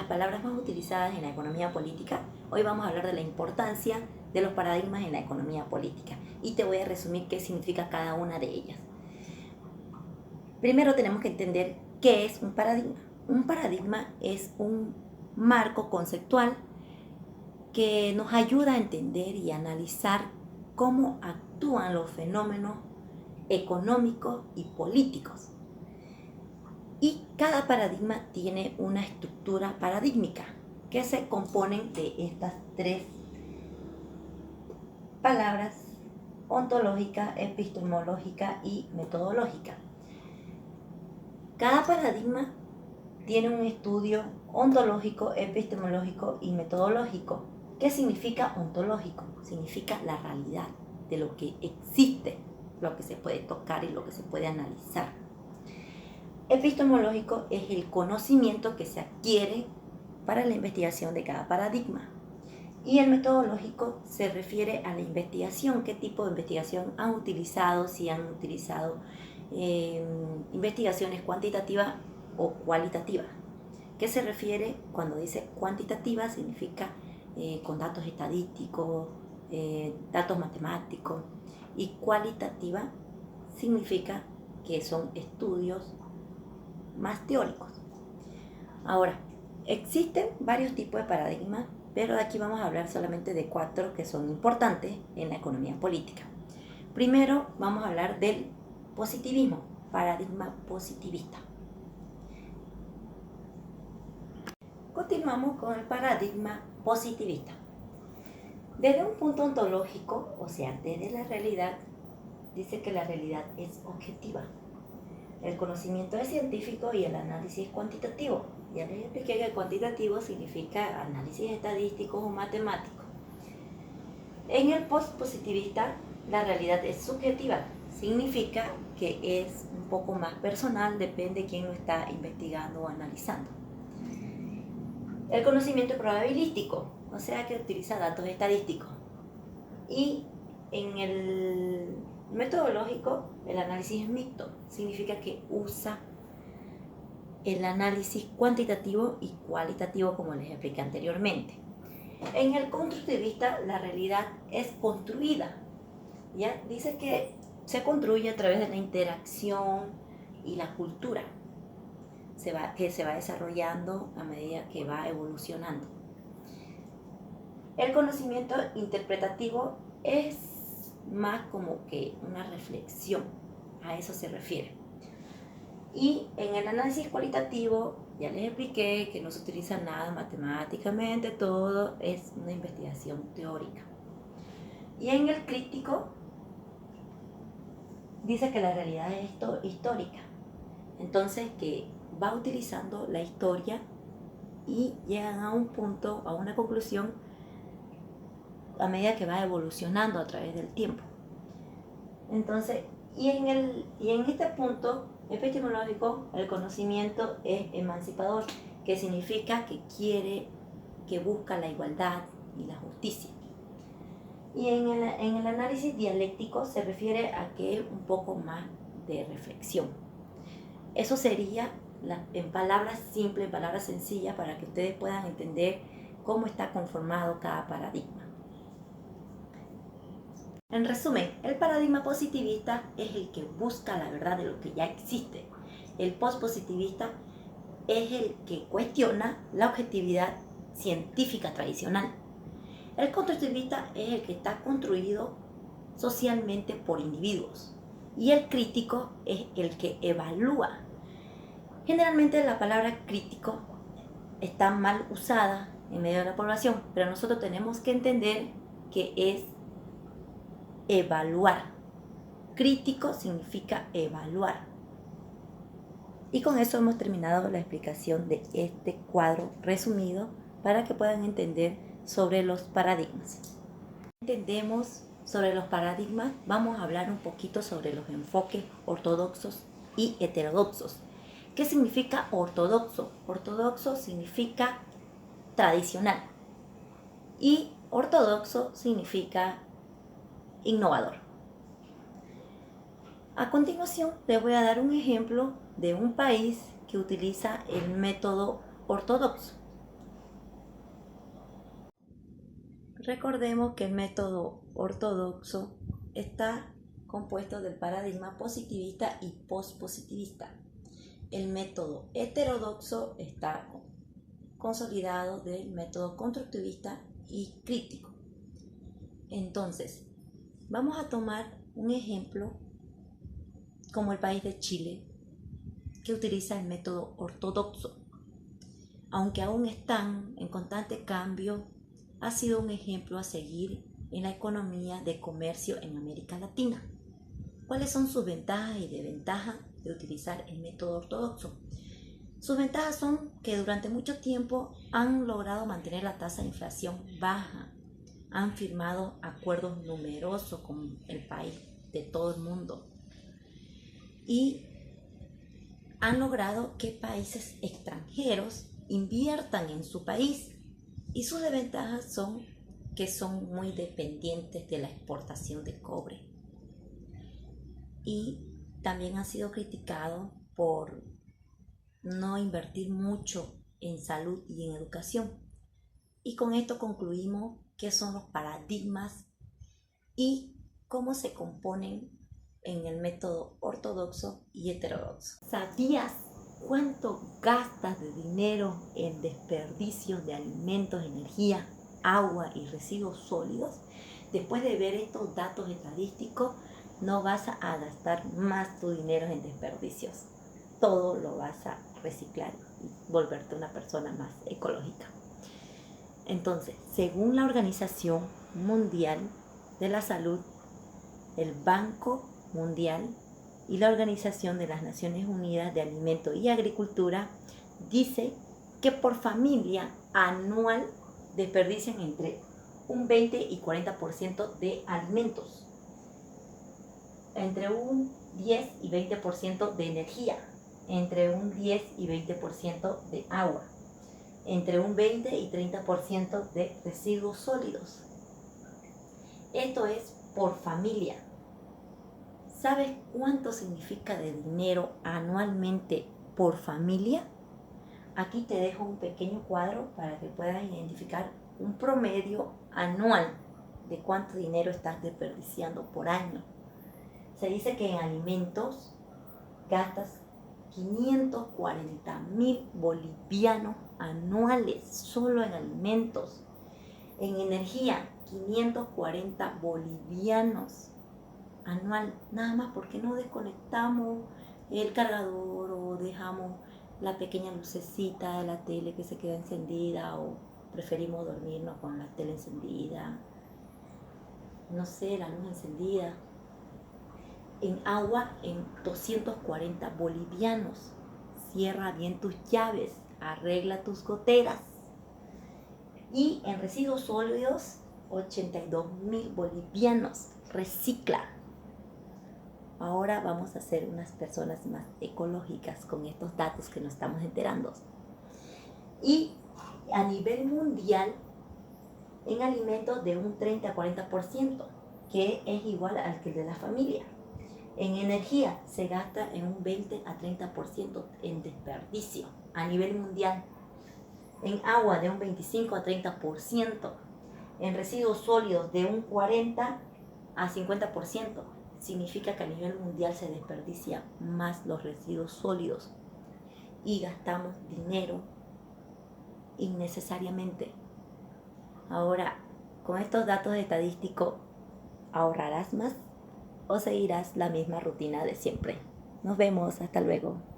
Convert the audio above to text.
las palabras más utilizadas en la economía política. Hoy vamos a hablar de la importancia de los paradigmas en la economía política y te voy a resumir qué significa cada una de ellas. Primero tenemos que entender qué es un paradigma. Un paradigma es un marco conceptual que nos ayuda a entender y analizar cómo actúan los fenómenos económicos y políticos. Y cada paradigma tiene una estructura paradigmática que se componen de estas tres palabras: ontológica, epistemológica y metodológica. Cada paradigma tiene un estudio ontológico, epistemológico y metodológico. ¿Qué significa ontológico? Significa la realidad de lo que existe, lo que se puede tocar y lo que se puede analizar. Epistemológico es el conocimiento que se adquiere para la investigación de cada paradigma. Y el metodológico se refiere a la investigación, qué tipo de investigación han utilizado, si han utilizado investigaciones cuantitativas o cualitativas. ¿Qué se refiere cuando dice cuantitativa? Significa con datos estadísticos, datos matemáticos, y cualitativa significa que son estudios más teóricos. Ahora, existen varios tipos de paradigmas, pero aquí vamos a hablar solamente de 4 que son importantes en la economía política. Primero vamos a hablar del positivismo, paradigma positivista. Continuamos con el paradigma positivista. Desde un punto ontológico, o sea, desde la realidad, dice que la realidad es objetiva. El conocimiento es científico y el análisis es cuantitativo. Ya les expliqué que el cuantitativo significa análisis estadístico o matemático. En el postpositivista, la realidad es subjetiva. Significa que es un poco más personal, depende de quién lo está investigando o analizando. El conocimiento probabilístico, o sea que utiliza datos estadísticos. Y en el metodológico, el análisis es mixto, significa que usa el análisis cuantitativo y cualitativo, como les expliqué anteriormente. En el constructivista, la realidad es construida. ¿Ya? Dice que se construye a través de la interacción y la cultura que se va desarrollando a medida que va evolucionando. El conocimiento interpretativo es más como que una reflexión, a eso se refiere. Y en el análisis cualitativo, ya les expliqué que no se utiliza nada matemáticamente, todo es una investigación teórica. Y en el crítico, dice que la realidad es histórica, entonces que va utilizando la historia y llegan a un punto, a una conclusión, a medida que va evolucionando a través del tiempo. Entonces, y en este punto epistemológico, el conocimiento es emancipador, que significa que busca la igualdad y la justicia. Y en el análisis dialéctico se refiere a que es un poco más de reflexión. Eso sería en palabras simples, en palabras sencillas, para que ustedes puedan entender cómo está conformado cada paradigma. En resumen, el paradigma positivista es el que busca la verdad de lo que ya existe. El postpositivista es el que cuestiona la objetividad científica tradicional. El constructivista es el que está construido socialmente por individuos. Y el crítico es el que evalúa. Generalmente la palabra crítico está mal usada en medio de la población, pero nosotros tenemos que entender que es evaluar. Crítico significa evaluar. Y con eso hemos terminado la explicación de este cuadro resumido para que puedan entender sobre los paradigmas. Entendemos sobre los paradigmas, vamos a hablar un poquito sobre los enfoques ortodoxos y heterodoxos. ¿Qué significa ortodoxo? Ortodoxo significa tradicional y ortodoxo significa innovador. A continuación les voy a dar un ejemplo de un país que utiliza el método ortodoxo. Recordemos que el método ortodoxo está compuesto del paradigma positivista y pospositivista. El método heterodoxo está consolidado del método constructivista y crítico. Entonces, vamos a tomar un ejemplo como el país de Chile, que utiliza el método ortodoxo. Aunque aún están en constante cambio, ha sido un ejemplo a seguir en la economía de comercio en América Latina. ¿Cuáles son sus ventajas y desventajas de utilizar el método ortodoxo? Sus ventajas son que durante mucho tiempo han logrado mantener la tasa de inflación baja, han firmado acuerdos numerosos con el país de todo el mundo y han logrado que países extranjeros inviertan en su país. Y sus desventajas son que son muy dependientes de la exportación de cobre. Y también han sido criticados por no invertir mucho en salud y en educación. Y con esto concluimos qué son los paradigmas y cómo se componen en el método ortodoxo y heterodoxo. ¿Sabías cuánto gastas de dinero en desperdicios de alimentos, energía, agua y residuos sólidos? Después de ver estos datos estadísticos, no vas a gastar más tu dinero en desperdicios. Todo lo vas a reciclar y volverte una persona más ecológica. Entonces, según la Organización Mundial de la Salud, el Banco Mundial y la Organización de las Naciones Unidas de Alimento y Agricultura, dice que por familia anual desperdician entre un 20 y 40% de alimentos, entre un 10 y 20% de energía, entre un 10 y 20% de agua, entre un 20 y 30% de residuos sólidos. Esto es por familia. ¿Sabes cuánto significa de dinero anualmente por familia? Aquí te dejo un pequeño cuadro para que puedas identificar un promedio anual de cuánto dinero estás desperdiciando por año. Se dice que en alimentos gastas 540.000 bolivianos anuales solo en alimentos. En energía, 540 bolivianos anual, nada más porque no desconectamos el cargador o dejamos la pequeña lucecita de la tele que se queda encendida o preferimos dormirnos con la tele encendida, no sé, la luz encendida. En agua, en 240 bolivianos. Cierra bien tus llaves, arregla tus goteras. Y en residuos sólidos, 82.000 bolivianos. Recicla. Ahora vamos a ser unas personas más ecológicas con estos datos que nos estamos enterando. Y a nivel mundial, en alimentos de un 30 a 40%, que es igual al que de la familia. En energía se gasta en un 20 a 30% en desperdicio a nivel mundial. En agua de un 25 a 30%. En residuos sólidos de un 40 a 50%. Significa que a nivel mundial se desperdicia más los residuos sólidos y gastamos dinero innecesariamente. Ahora, con estos datos estadísticos, ¿ahorrarás más o seguirás la misma rutina de siempre? Nos vemos, hasta luego.